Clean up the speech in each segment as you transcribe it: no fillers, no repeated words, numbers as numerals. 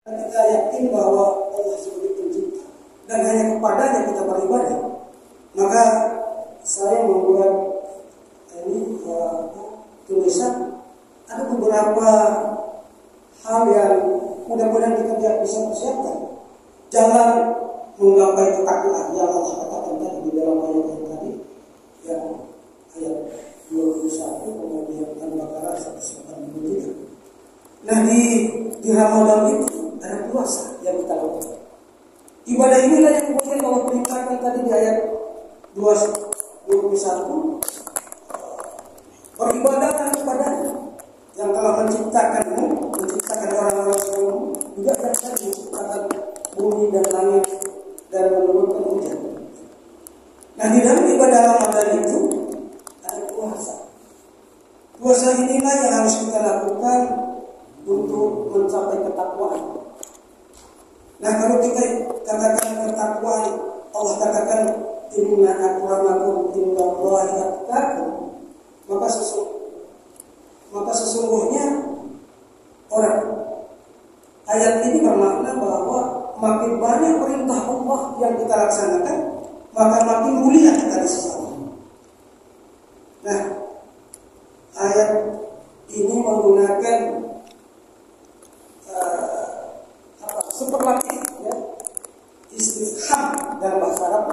Kita yakin bahwa Allah sebagai pencipta dan hanya kepadanya kita beribadah. Maka saya membuat ini tulisan, ada beberapa hal yang mudah-mudahan kita bisa persiapkan jalan menggapai ketakwaan yang Allah katakan tadi di dalam ayat yang tadi, yang ayat 21 kemudian Al-Baqarah 183. Nah di Ramadan itu ada puasa yang kita lakukan. Ibadah inilah yang kemudian Allah perintahkan tadi di ayat 21. Beribadahlah kepadanya yang telah menciptakanmu, menciptakan orang-orang sebelummu, juga yang tadi menciptakan bumi dan langit dan menurunkan hujan. Nah di dalam ibadah Ramadan itu ada puasa. Puasa inilah yang harus kita lakukan untuk mencapai ketakwaan. Nah kalau kita katakan ketakwaan, Allah katakan inna akramakum indallahi atqakum, maka sesungguhnya orang, ayat ini bermakna bahwa makin banyak perintah Allah yang kita laksanakan, maka makin mulia kita di sisi Allah. Nah ayat ini menggunakan superlatif, ya, istifham dalam bahasa Arab,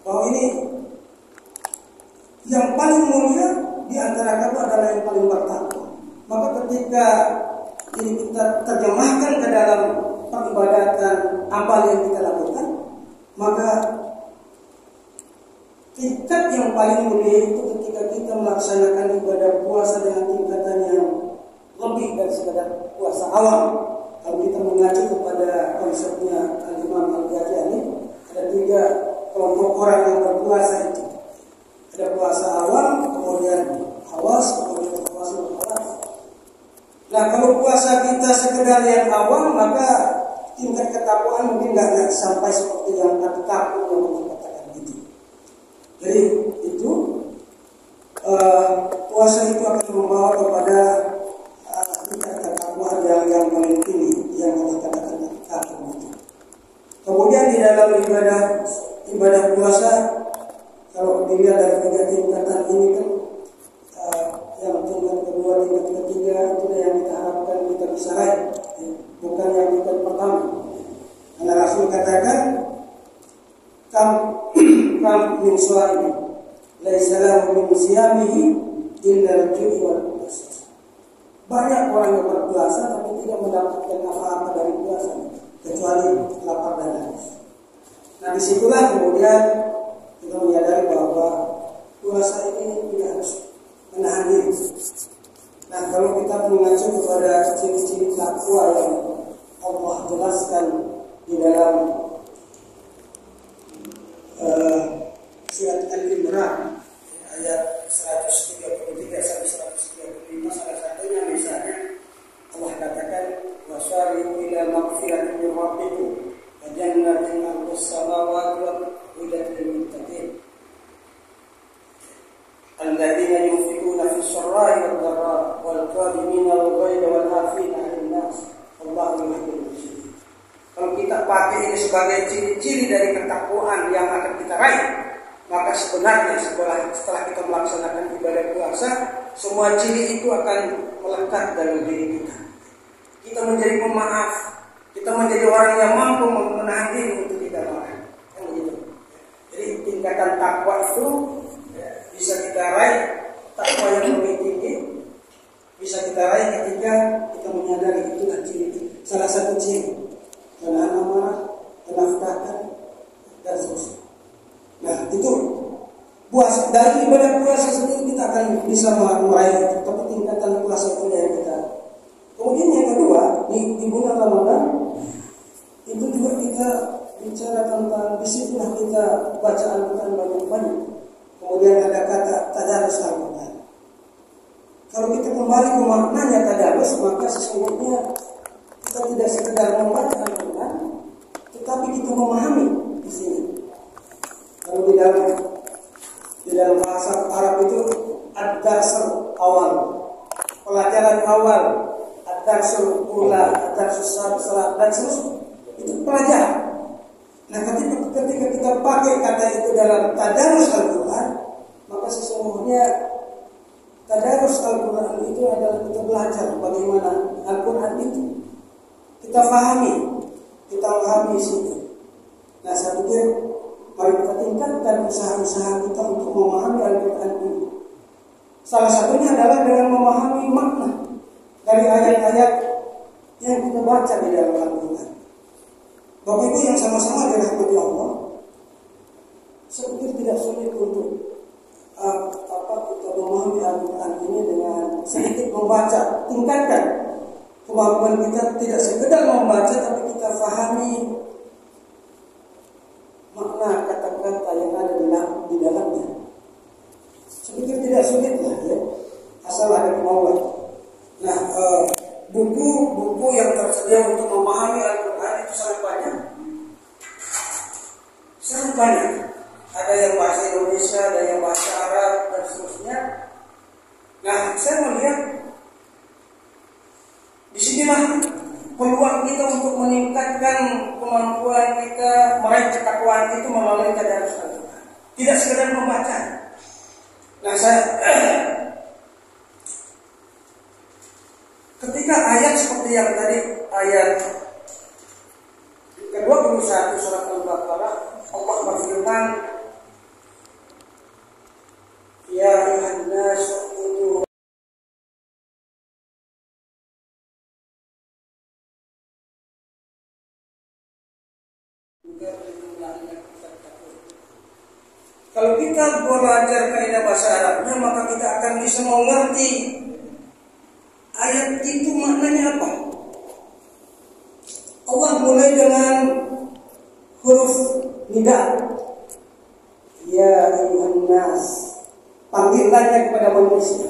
bahwa ini yang paling mulia di antara kamu adalah yang paling bertakwa. Maka ketika ini kita terjemahkan ke dalam peribadatan amal yang kita lakukan, maka tingkat yang paling mulia itu ketika kita melaksanakan ibadah puasa dengan tingkatan yang lebih dari sekadar puasa awam. Kalau kita mengacu kepada konsepnya Al-Imam Al-Ghazali, ada 3 kelompok orang yang berpuasa itu. Ada puasa awam, kemudian hawas, kemudian tawasul hawas. Nah kalau puasa kita sekedar yang awam, maka tingkat ketakwaan mungkin nggak sampai seperti yang at-taqwa yang mengatakan itu. Jadi itu puasa itu akan membawa kepada tingkat ketakwaan yang paling tinggi yang Allah katakan at-taqwa itu. Kemudian di dalam ibadah puasa, kalau dilihat dari 3 tingkatan ini kan, yang tingkat kedua, tingkat ketiga itu yang kita harapkan kita bisa raih, bukan yang tingkat pertama. Karena Rasul katakan, kam min suami, laisa lahu min siyamihi illa al-ju'i wal utas. Banyak orang yang berpuasa tapi tidak mendapatkan apa-apa dari puasa kecuali lapar dan haus. Nah disitulah kemudian kita menyadari bahwa puasa ini tidak harus menahan diri. Nah kalau kita mengacu kepada ciri-ciri takwa yang Allah jelaskan di dalam surat Al-Imran ayat 133 sampai 135, salah satunya misalnya Allah katakan wasari'u ila maghfiratin min rabbikum wa jannatin 'arduha as-samawati wal ardu lil muttaqin alladzina yunfiquna fis sarra'i wad dharra'i wal kadhimina al ghayza wal 'afina 'anil nas wallahu yuhibbul muhsinin. Kalau kita pakai ini sebagai ciri-ciri dari ketakwaan yang akan kita raih, maka sebenarnya setelah kita melaksanakan ibadah puasa, semua ciri itu akan melekat dalam diri kita. Kita menjadi pemaaf, kita menjadi orang yang mampu menahan diri untuk tidak marah. Kan begitu. Jadi tingkatan takwa itu bisa kita raih, takwa yang lebih tinggi bisa kita raih ketika kita menyadari itulah ciri, salah satu ciri menahan amarah, menafkahkan dan seterusnya. Nah itu puasa, dari ibadah puasa sendiri kita akan bisa meraih tapi tingkatan puasa itu yang kita. Kemudian yang kedua di bulan Ramadan itu juga kita bicara tentang disitulah kita baca Al-Quran banyak-banyak. Kemudian ada kata tadarus Al-Quran. Kalau kita kembali ke maknanya tadarus, maka sesungguhnya kita tidak sekedar membaca Al-Quran, tetapi kita memahami di sini. Kalau di dalam bahasa Arab itu ad-darsal awal, pelajaran awal, ad-darsul ula, ad-darsul salat dan seterusnya. Itu pelajaran. Nah, ketika kita pakai kata itu dalam tadarus Al-Quran, maka sesungguhnya tadarus Al-Quran itu adalah kita belajar bagaimana Al-Quran itu kita pahami isinya. Nah, saya pikir mari kita tingkatkan usaha-usaha kita untuk memahami Al-Quran ini. Salah satunya adalah dengan memahami makna dari ayat-ayat yang kita baca di dalam Al-Quran. Bapak Ibu yang sama-sama dirahmati Allah, saya pikir tidak sulit untuk kita memahami Al-Quran ini dengan sedikit membaca. Tingkatkan kemampuan kita, tidak sekedar membaca, tapi kita pahami makna kata-kata yang ada di dalamnya. Saya pikir tidak sulit lah ya, asal ada kemauan. Nah, buku-buku yang tersedia untuk memahami Al-Quran itu sangat banyak. Ada yang bahasa Indonesia, ada yang bahasa Arab dan seterusnya. Nah, saya melihat di sinilah peluang kita untuk meningkatkan kemampuan kita meraih ketakwaan itu melalui tadarus Al-Quran. Tidak sekedar membaca. Nah, ketika ayat seperti yang tadi, ayat ke-21 surat Al-Baqarah, Allah berfirman, ya ayuhan nas ubudu kalau kita belajar kaidah bahasa Arabnya, maka kita akan bisa mengerti ayat itu maknanya apa. Allah mulai dengan huruf nida, ya ayuhan nas, panggilannya kepada manusia.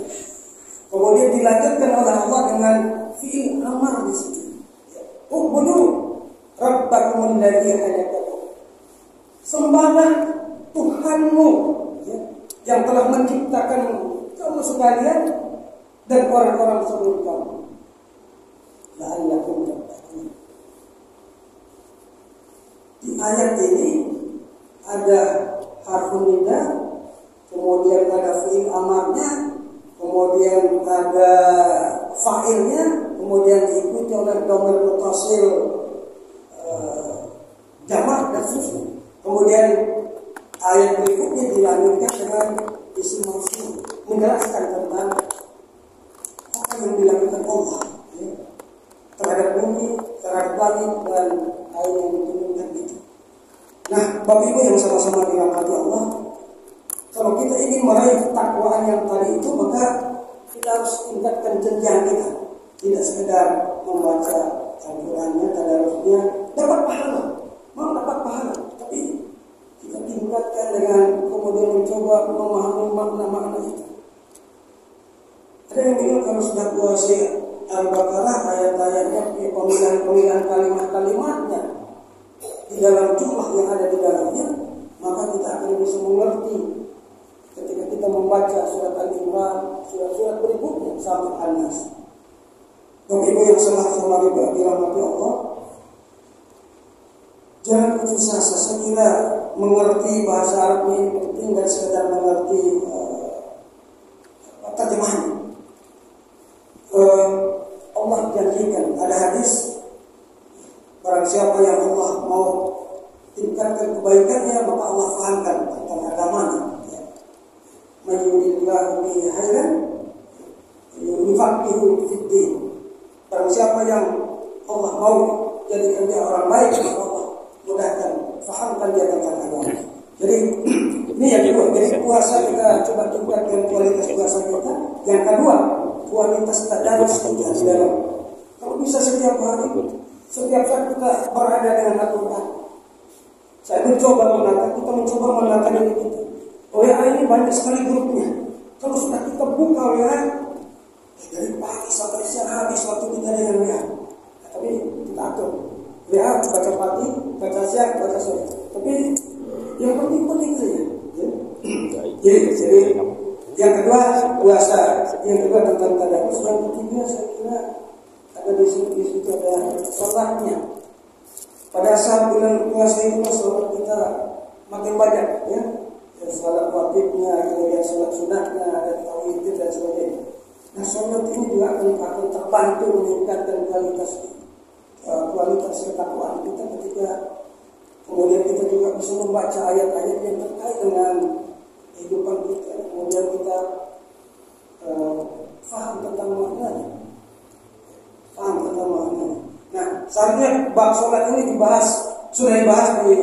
Kemudian dilanjutkan oleh Allah dengan fi'il amar di situ. Ubudu rabbakum alladzi khalaqakum. Sembahlah Tuhanmu yang telah menciptakan kamu sekalian dan orang-orang sebelum kamu. La'allakum tattaqun. Di ayat ini ada harfun nida, kemudian ada fi'il amarnya, kemudian ada fa'ilnya, kemudian diikuti oleh dhamir muttasil jamak dan seterusnya. Kemudian ayat berikutnya dilanjutkan dengan isim mausuf, menjelaskan tentang apa yang dilakukan Allah terhadap bumi, terhadap langit dan air yang diturunkan itu. Nah, Bapak Ibu yang sama-sama dirahmati Allah, kalau kita ingin meraih ketakwaan yang tadi itu, maka kita harus tingkatkan jenjang kita. Tidak sekedar membaca Al-Qurannya, tadarusnya, dapat pahala, tapi kita tingkatkan dengan kemudian mencoba memahami makna-makna itu. Ada yang bilang kalau sudah kuasai Al-Baqarah, ayat-ayatnya, pemilihan kalimat-kalimatnya di dalam jumlah yang ada di dalamnya, maka kita akan bisa mengerti ketika kita membaca surat Al-Imran, surat-surat berikutnya sampai An-Nas. Bapak Ibu yang sama-sama dirahmati Allah, jangan putus asa. Saya kira mengerti bahasa Arab ini penting dan sekedar mengerti terjemahannya. Allah janjikan, ada hadis, barang siapa yang Allah mau tingkatkan kebaikannya, maka Allah fahamkan tentang agamanya. Mayyuridillahu bihi khairan yufaqihuhu fid din. Barang siapa yang Allah mau jadikan dia orang baik, maka Allah mudahkan, fahamkan dia tentang agama. Jadi ini yang kedua. Jadi puasa kita coba tingkatkan kualitas puasa kita. Yang kedua, kualitas tadarus kita di dalam. Kalau bisa setiap hari, setiap saat kita berada dengan Al-Quran. Saya mencoba menata diri kita. WA ini banyak sekali grupnya. Kalau sudah kita buka WA, dari pagi sampai siang habis waktu kita dengan WA. Tapi kita atur. WA baca pagi, baca siang, baca sore. Tapi yang penting saja. Jadi yang kedua puasa, yang kedua tentang tadarus, yang ketiga saya kira ada di situ ada sholatnya. Pada saat bulan puasa itu sholat kita makin banyak ya. Sholat wajibnya, kemudian sholat sunatnya, ada tauhid dan sebagainya. Nah, sholat ini juga akan terbantu meningkatkan kualitas ketakwaan kita ketika kemudian kita juga bisa membaca ayat-ayat yang terkait dengan kehidupan kita, kemudian kita faham tentang maknanya. Nah, seharusnya bab sholat ini sudah dibahas di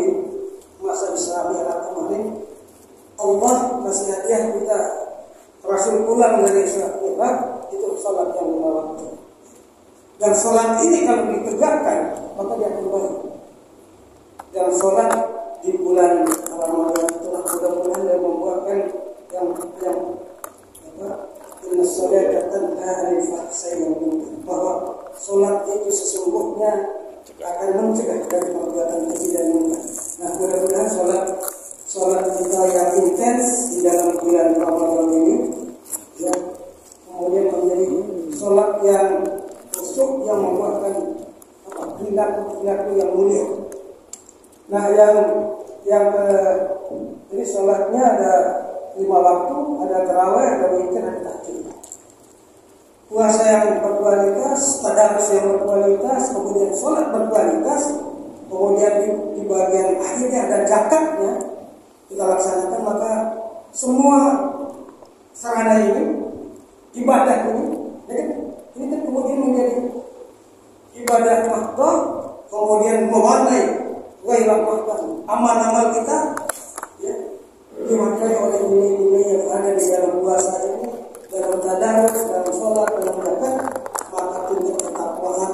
masa Islam Arab kemarin. Allah kasih hadiah kita, Rasul pulang dari Isra Mi'raj itu sholat yang 5 waktu. Dan sholat ini kalau ditegakkan maka dia akan baik. Dan sholat di bulan Ramadan itulah mudah-mudahan yang membuatkan yang inna sholata tanha 'anil fahsya'i wal munkar, bahwa sholat itu sesungguhnya akan mencegah dari perbuatan keji dan munkar. Nah, mudah-mudahan sholat kita yang intens di dalam bulan Ramadan ini ya, kemudian menjadi sholat yang khusyuk yang membuatkan perilaku yang mulia. Nah, ini sholatnya ada 5 waktu, ada tarawih, ada witir, ada tahajud. Puasa yang berkualitas, tadarus yang berkualitas, kemudian sholat berkualitas, kemudian di bagian akhirnya ada zakatnya kita laksanakan, maka semua sarana ini, ibadah ini kan kemudian menjadi ibadah mahdoh, kemudian mewarnai ghairah mahdoh amal-amal kita ya, dimaknai oleh nilai-nilai yang ada di dalam puasa ini, dalam tadarus, dalam sholat, dalam zakat, maka tingkat ketakwaan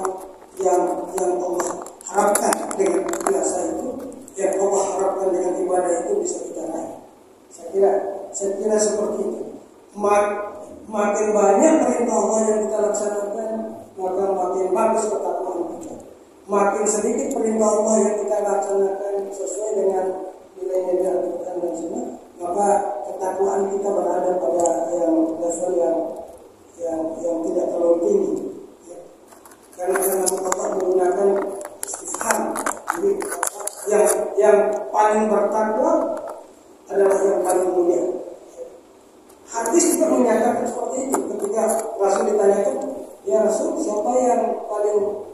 yang Allah harapkan dengan puasa itu, yang Allah harapkan dengan ibadah itu bisa kita raih. Saya kira seperti itu. Makin banyak perintah Allah yang kita laksanakan, maka makin bagus ketakwaan kita. Makin sedikit perintah Allah yang kita laksanakan sesuai dengan nilai-nilai Al-Quran dan Sunnah, maka ketakwaan kita berada pada yang level yang tidak terlalu tinggi. Ya. Karena Allah menggunakan istifham. Jadi yang paling bertakwa adalah yang paling mulia. Hadis juga menyatakan seperti itu. Ketika Rasul ditanya itu, ya Rasul, siapa yang paling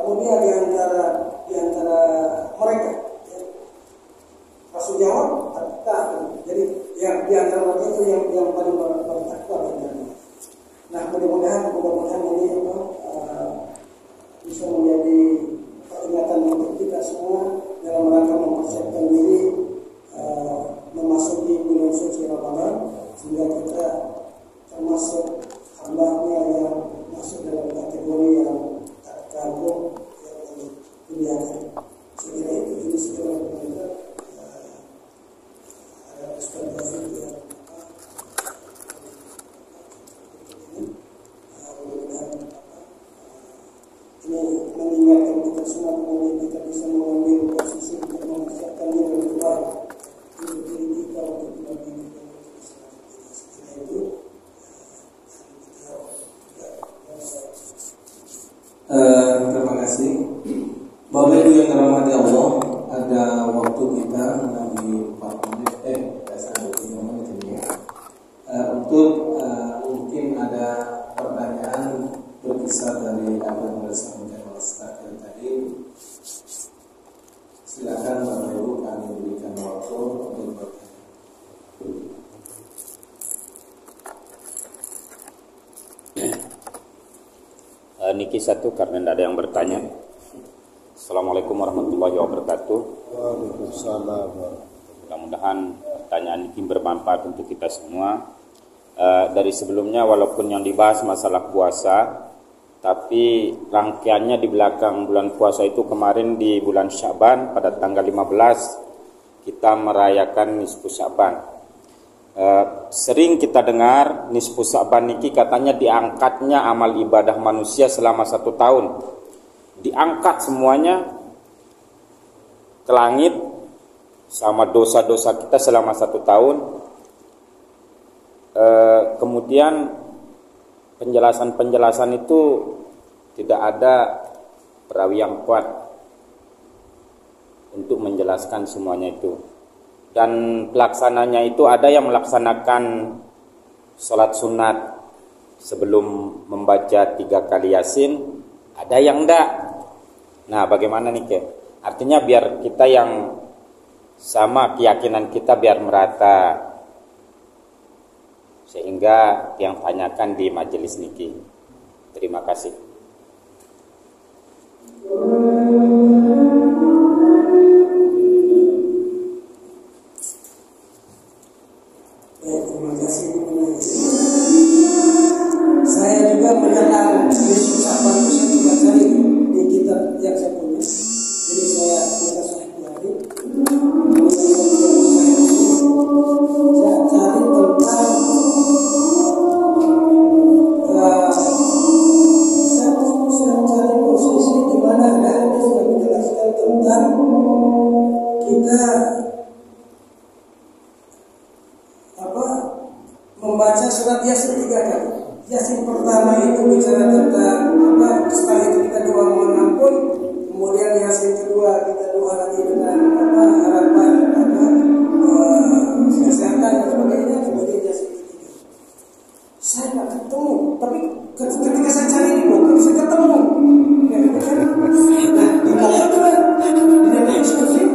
mulia di antara mereka? Ya. Rasul jawab, jadi yang di antara mereka itu yang paling bertakwa. Nah, mudah-mudahan ini bisa menjadi peringatan untuk kita semua dalam rangka mempersiapkan diri memasuki bulan suci Ramadan, sehingga kita termasuk hamba-nya yang masuk dalam kategori yang tak kagum yang dimuliakan. Sekira itu ini segera berkata Ustaz Rafiq yang ini mengingatkan kita semua, kemudian kita bisa mengambil posisi untuk mempersiapkan diri lebih baik untuk diri kita, untuk keluarga kita, untuk setelah itu terima kasih. Bapak Ibu yang dirahmati Allah, ada waktu kita di 4 menit, sampai 3 menit ini ya. Untuk mungkin ada pertanyaan berkisar dari apa yang disampaikan oleh Ustaz tadi. Silakan Bapak Ibu, kami berikan waktu untuk bertanya. Niki satu karena tidak ada yang bertanya. Assalamualaikum warahmatullahi wabarakatuh. Waalaikumsalam. Mudah-mudahan pertanyaan ini bermanfaat untuk kita semua. Dari sebelumnya walaupun yang dibahas masalah puasa, tapi rangkaiannya di belakang bulan puasa itu kemarin di bulan Sya'ban pada tanggal 15 kita merayakan nisfu Sya'ban. Sering kita dengar nisfu Sya'ban niki katanya diangkatnya amal ibadah manusia selama 1 tahun. Diangkat semuanya ke langit sama dosa-dosa kita selama 1 tahun. Kemudian penjelasan itu Tidak ada perawi yang kuat untuk menjelaskan semuanya itu. Dan pelaksananya itu ada yang melaksanakan sholat sunat sebelum membaca 3 kali Yasin, ada yang enggak. Nah, bagaimana nih Ke? Artinya biar kita yang sama keyakinan kita biar merata, sehingga yang tanyakan di majelis niki. Terima kasih. Terima kasih. Saya juga mengenal Yesus Sabar itu saya juga cari di kitab yang saya punya. Jadi saya minta Sahih Bukhari. Saya cari tentang saya cari posisi di mana ada hadis yang menjelaskan tentang kita membaca surat Yasin 3 kali. Yasin pertama itu bicara tentang setelah itu kita doa mohon ampun, kemudian Yasin kedua kita doa lagi dengan harapan kesehatan dan sebagainya, kemudian Yasin ketiga. Saya nggak ketemu, tapi ketika saya cari di buku saya ketemu. Nah, di mana itu kan? Di dalam diskusi,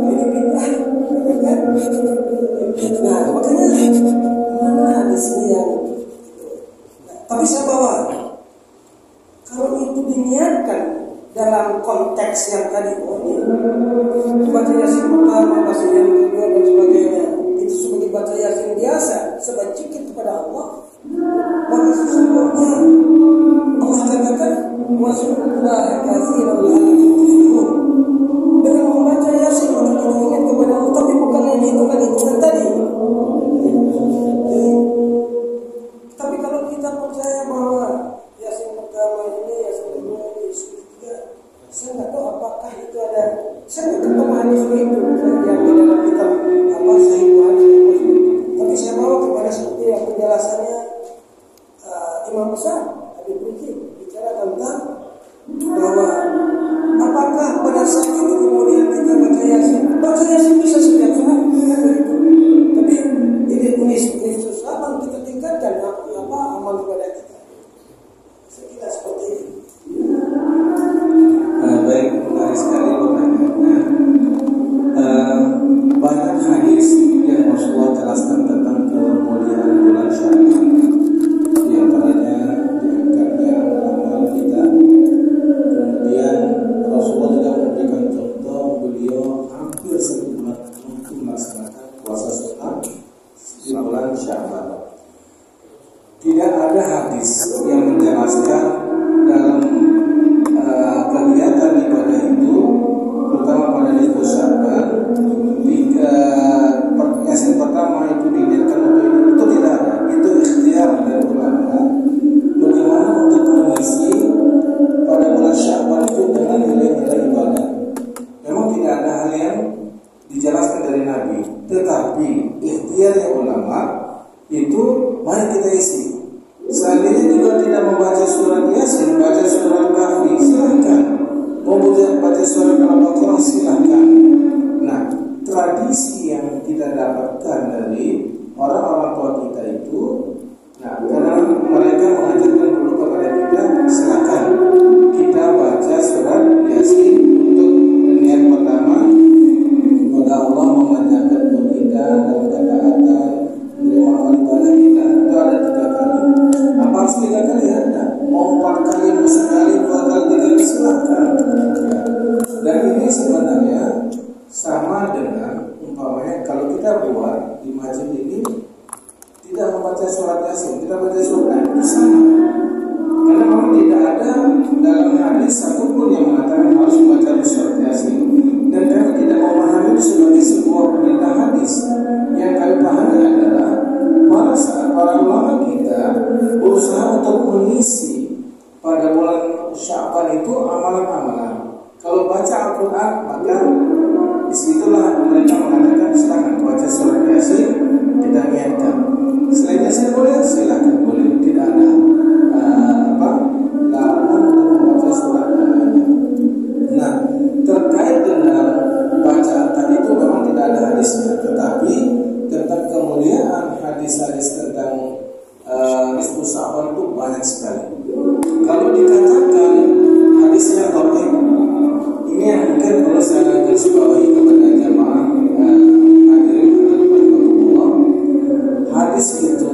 ini bid'ah, kan? Nah, makanya mana hadis ini yang tapi saya bawa kalau itu diniatkan dalam konteks yang tadi baca Yasin pertama, baca yang kedua dan sebagainya, itu sebagai baca Yasin biasa, sebagai zikir kepada Allah, maka sesungguhnya Allah katakan wasyukurlah katsiran la'allakum tuflihun. Dengan membaca Yasin untuk ingat kepada Allah, tapi bukan hanya itu kan tadi. Tapi kalau kita percaya bahwa Yasin pertama ini, Yasin kedua ini, Yasin ketiga, saya nggak tahu apakah itu ada. Saya nggak ketemu hadis itu yang di dalam kitab Sahih Bukhari. Tapi saya bawa kepada seperti yang penjelasannya Imam besar Habib Rizik bicara tentang bahwa apakah pada saat itu kemudian kita baca Yasin bisa setiap saat, tapi ini sesuatu kita tingkatkan amal kepada kita. Saya kira seperti ini. Baik, menarik sekali pertanyaannya. Banyak hadis yang Rasulullah jelaskan tentang kemuliaan bulan Syawal. Di antaranya diangkatnya amal kita. Kemudian Rasulullah juga memberikan contoh, beliau hampir sebulan untuk melaksanakan puasa sunnah di bulan Syawal. Tidak ada hadis yang menjelaskan dalam kegiatan ibadah itu, terutama pada nisfu Sya'ban, Yasin pertama itu diniatkan untuk itu tidak ada. Itu ikhtiar dari ulama bagaimana untuk mengisi pada bulan Sya'ban itu dengan nilai-nilai ibadah. Memang tidak ada hal yang dijelaskan dari Nabi, tetapi ikhtiarnya ulama itu mari kita isi. Seandainya juga tidak membaca surat Yasin, baca surat Kahfi, silahkan. Mau baca surat Al-Baqarah, silahkan. Nah, tradisi yang kita dapatkan dari orang-orang tua kita itu, nah, karena mereka mengajarkan dulu kepada kita, silahkan kita baca surat Yasin untuk niat pertama, semoga Allah memanjangkan umur kita dalam ketaatan, menerima ibadah kita. Itu ada 3 kali. Apa harus 3 kali ya? Nah, mau 4 kali, mau sekali, 2 kali, 3 kali, silahkan. Ya. Dan ini sebenarnya sama dengan umpamanya kalau kita buat di masjid ini tidak membaca surat Yasin, kita baca surat itu sama. Karena memang tidak ada dalam hadis satupun yang mengatakan harus membaca surat Yasin. Dan kami tidak memahami itu sebagai sebuah perintah hadis. Yang kami pahami adalah para ulama kita berusaha untuk mengisi pada bulan Sya'ban itu amalan-amalan. Kalau baca Al-Quran, maka disitulah mereka mengatakan silakan baca surat Yasin, kita niatkan. Selain Yasin boleh, silakan boleh. Tidak ada banyak sekali. Kalau dikatakan hadisnya dhaif, ini yang mungkin perlu saya garis bawahi kepada jamaah hadirin rahimahullah. Hadis itu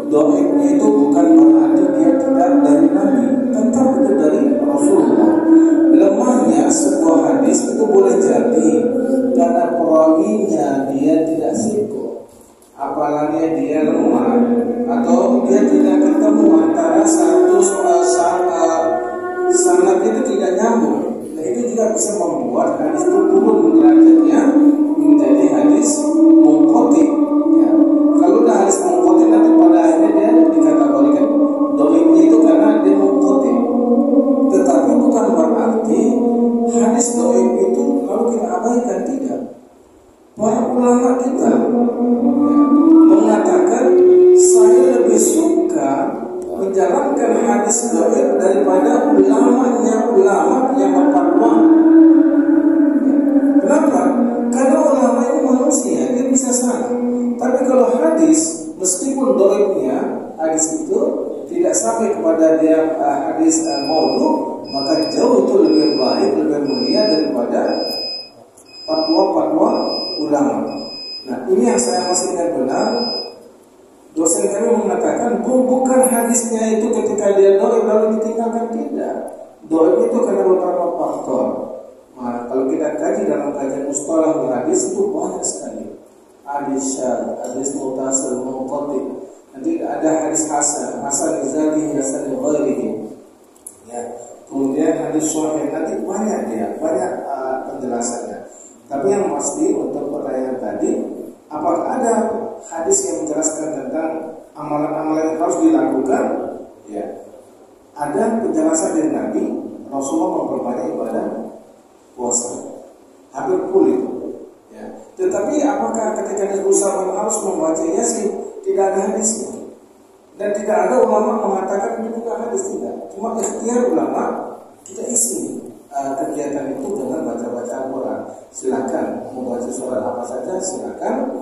dhaifnya itu bukan berarti dia tidak dari Nabi, tetap itu dari Rasulullah. Lemahnya sebuah hadis itu boleh jadi karena perawinya dia tidak siko, apalagi dia lemah, atau dia tidak ketemu antara satu sanad itu tidak nyambung. Nah, itu juga bisa membuat hadis itu turun derajatnya menjadi hadis munqati. Ya. Kalau udah hadis munqati nanti pada akhirnya dia dikategorikan dhaifnya itu karena dia munqati. Tetapi bukan berarti hadis dhaif itu lalu kita abaikan, tidak. Para ulama kita mengatakan saya lebih suka menjalankan hadis dhaif daripada ulama yang berfatwa. Kenapa? Karena ulama ini manusia, dia bisa salah. Tapi kalau hadis, meskipun dhaifnya hadis itu tidak sampai kepada dia hadis maudhu, maka jauh itu lebih baik, lebih mulia daripada fatwa-fatwa ulama. Nah, ini yang saya masih ingat benar. Dosen kami mengatakan bukan hadisnya itu ketika dia dhaif lalu ditinggalkan, tidak. Dhaif itu karena beberapa faktor. Nah, kalau kita kaji dalam kajian mustalah hadis itu banyak sekali. Hadis syadz, hadis muttasil, munqati. Nanti ada hadis hasan izali, hasan ghairihi. Ya. Kemudian hadis sahih, nanti banyak penjelasannya. Tapi yang pasti untuk pertanyaan tadi, apakah ada hadis yang menjelaskan tentang amalan-amalan yang harus dilakukan? Ya, ada penjelasan dari Nabi. Rasulullah memperbanyak ibadah puasa, hampir full itu. Ya. Tetapi apakah ketika berusaha harus membacanya sih? Tidak ada hadisnya. Dan tidak ada ulama mengatakan itu bukan hadis, tidak. Cuma ikhtiar ulama, kita isi kegiatan itu dengan baca-baca Al-Quran. Silakan mau baca surat apa saja, silakan.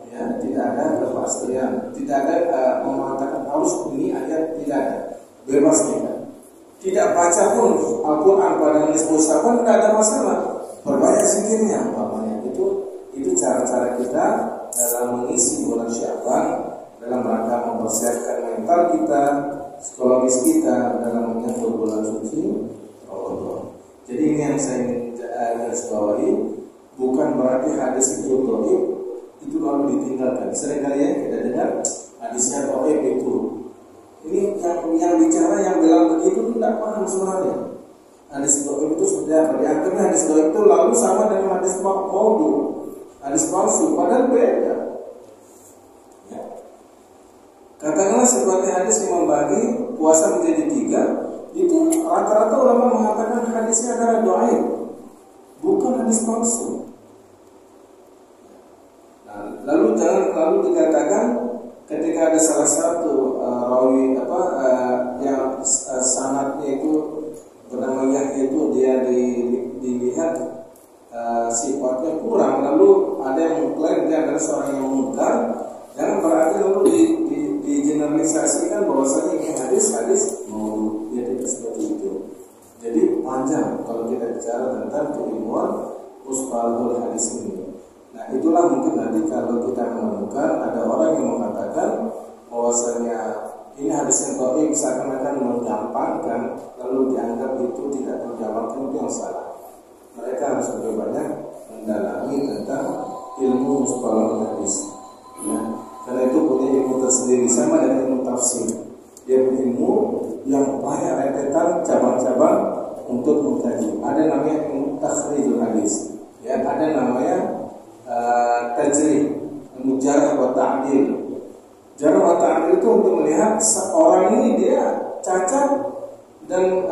Ya, tidak ada kepastian, tidak ada mengatakan harus ini ayat, tidak ada. Bebas kita. Tidak baca pun Al-Quran pada nisfu Syaban tidak ada masalah. Perbanyak zikirnya, umpamanya itu cara-cara kita dalam mengisi bulan Syaban, dalam rangka mempersiapkan mental kita, psikologis kita dalam menyambut bulan suci Allah. Jadi ini yang saya ingin garis bawahi, bukan berarti hadis itu dhaif itu lalu ditinggalkan. Seringkali ya kita dengar hadisnya dhaif itu. Ini yang bicara yang bilang begitu tidak paham sebenarnya. Hadis dhaif itu sudah apa? Dianggapnya hadis dhaif itu lalu sama dengan hadis maudhu, hadis palsu, padahal beda. Ya. Katakanlah seperti hadis yang membagi puasa menjadi 3, itu rata-rata ulama mengatakan hadisnya adalah dhaif, bukan hadis palsu. Nah, lalu dikatakan ketika ada salah satu rawi yang sanadnya itu bernama Yahya itu dia dilihat sifatnya kurang, lalu ada yang mengklaim dia adalah seorang yang mungkar, jangan berarti lalu digeneralisasikan bahwasanya ini hadis mau dia tidak seperti itu. Jadi panjang kalau kita bicara tentang keilmuan mustalahul hadis ini. Nah, itulah mungkin nanti kalau kita menemukan ada orang yang mengatakan bahwasanya ini hadis yang dhaif seakan-akan menggampangkan lalu dianggap itu tidak terjawabkan, itu yang salah. Mereka harus lebih banyak mendalami tentang ilmu mustalahul hadis. Ya, karena itu punya ilmu tersendiri, sama dengan ilmu tafsir. Dia punya ilmu yang banyak rentetan cabang-cabang untuk mengkaji. Ada namanya ilmu takhrijul hadis. Ya, ada namanya tajrih, mujarah wa ta'dil. Jarah wa ta'dil itu untuk melihat seorang ini dia cacat dan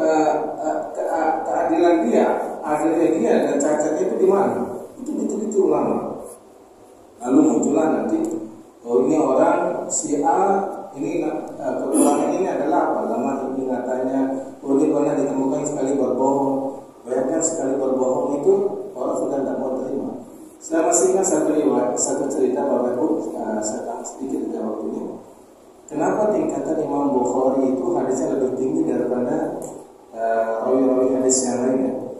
keadilan dia, adilnya dia dan cacatnya itu di mana? Itu ulama. Lalu muncullah nanti, oh ini orang si A, ini kekurangan ini adalah apa? Lama ini katanya, oh ini pernah ditemukan sekali berbohong. Bayangkan sekali berbohong itu orang sudah tidak mau terima. Saya masih ingat satu cerita Bapak Ibu, saya sedikit jawab ini. Kenapa tingkatan Imam Bukhari itu hadisnya lebih tinggi daripada rawi-rawi hadis yang lainnya?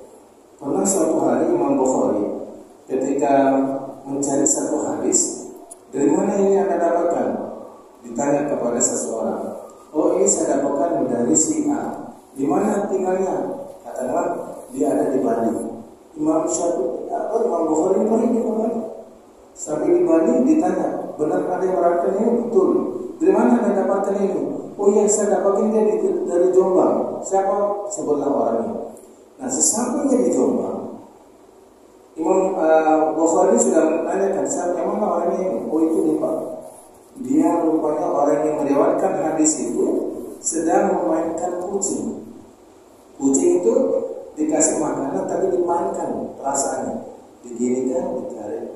Pernah suatu hari Imam Bukhari ketika mencari satu hadis, dari mana ini Anda dapatkan? Ditanya kepada seseorang. Oh, ini saya dapatkan dari si A. Di mana tinggalnya? Katakanlah dia ada di Bali. Imam Bukhari pergi di Bali. Sampai di Bali ditanya, benar ada yang merasakan ini? Betul. Dari mana Anda dapatkan ini? Oh iya, saya dapatkan dia dari Jombang. Siapa? Sebutlah orangnya. Nah, sesampainya di Jombang, Imam Bukhari sudah menanyakan, siapa yang mana orangnya ini? Oh, itu nih Pak. Dia rupanya orang yang meriwayatkan hadis itu sedang memainkan kucing. Kucing itu dikasih makanan tapi dimainkan perasaannya, diginikan, ditarik.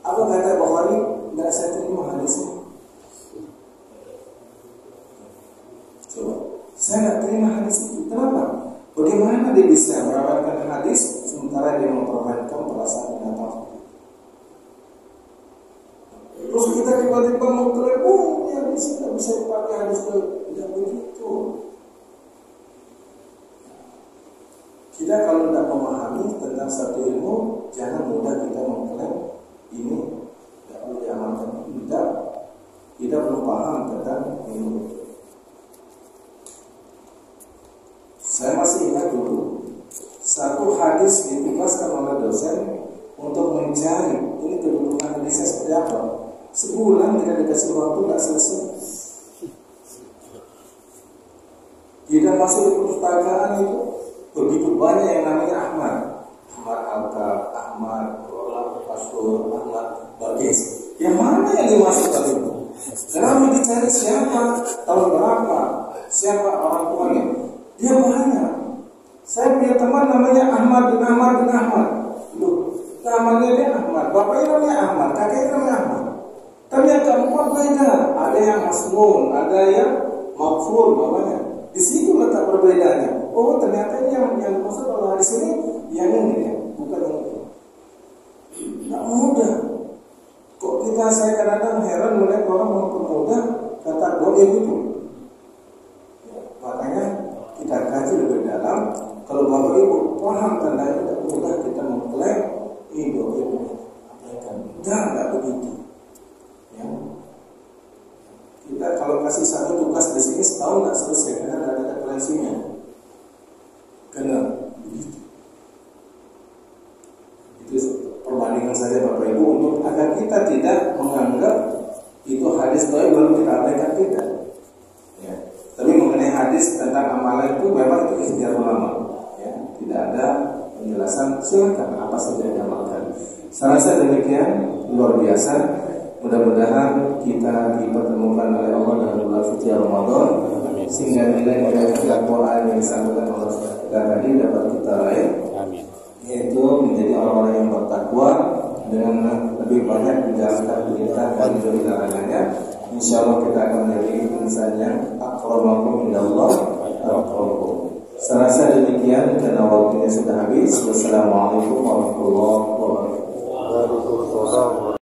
Apa kata Bukhari? Tidak saya terima hadisnya. Coba, saya tidak terima hadis itu. Kenapa? Bagaimana dia bisa merawakan hadis sementara dia mempermainkan perasaan binatang? Terus kita tiba-tiba mengklaim, oh ya bisa pakai hadis itu. Tidak begitu. Kita kalau tidak memahami tentang satu ilmu, jangan mudah kita mengklaim ini tidak perlu diamalkan. Kita belum paham tentang ilmu. Saya masih ingat dulu satu hadis ditugaskan oleh dosen untuk mencari ini kedudukan hadisnya seperti apa. Sebulan tidak dikasih waktu, tidak selesai. Tidak masuk di perpustakaan itu begitu banyak yang namanya Ahmad Alka, Ahmad Pastur, Ahmad Bagis. Yang mana yang dimasukkan itu? Kenapa dicari siapa, tahun berapa, siapa orang tuanya? Dia banyak. Saya punya teman namanya Ahmad bin Ahmad. Loh, namanya dia Ahmad, bapaknya namanya Ahmad, kakeknya namanya Ahmad. Tapi yang keempat beda. Ada yang Masmun, ada yang Maghfur, bapaknya. Di situ letak perbedaannya. Oh, ternyata ini yang maksud Allah di sini yang ini ya, bukan yang itu. Tidak mudah. Kok saya kadang-kadang heran melihat orang mempermudah kata doa itu. Ya, makanya kita kaji lebih dalam. Kalau Bapak Ibu paham tentang tidak mudah kita mengklaim ini doa itu. Tidak begitu. Ya. Kita kalau kasih satu tugas di sini setahun tidak selesai karena tidak ada referensinya. Karena itu perbandingan saja Bapak Ibu untuk agar kita tidak menganggap itu hadis doa baru kita abaikan, tidak. Ya. Tapi mengenai hadis tentang amalan itu memang itu ikhtiar ulama. Ya. Tidak ada penjelasan silakan apa saja yang diamalkan. Saya rasa demikian, luar biasa. Mudah-mudahan kita dipertemukan oleh Allah dalam bulan suci Ramadan, sehingga nilai-nilai Al-Quran yang disampaikan oleh kita tadi dapat kita raih, yaitu menjadi orang-orang yang bertakwa dengan lebih banyak menjalankan perintah dan menjauhi larangannya. Insya Allah kita akan menjadi insan yang akramakum indallah atqakum. Saya rasa demikian karena waktunya sudah habis. Wassalamualaikum warahmatullahi wabarakatuh.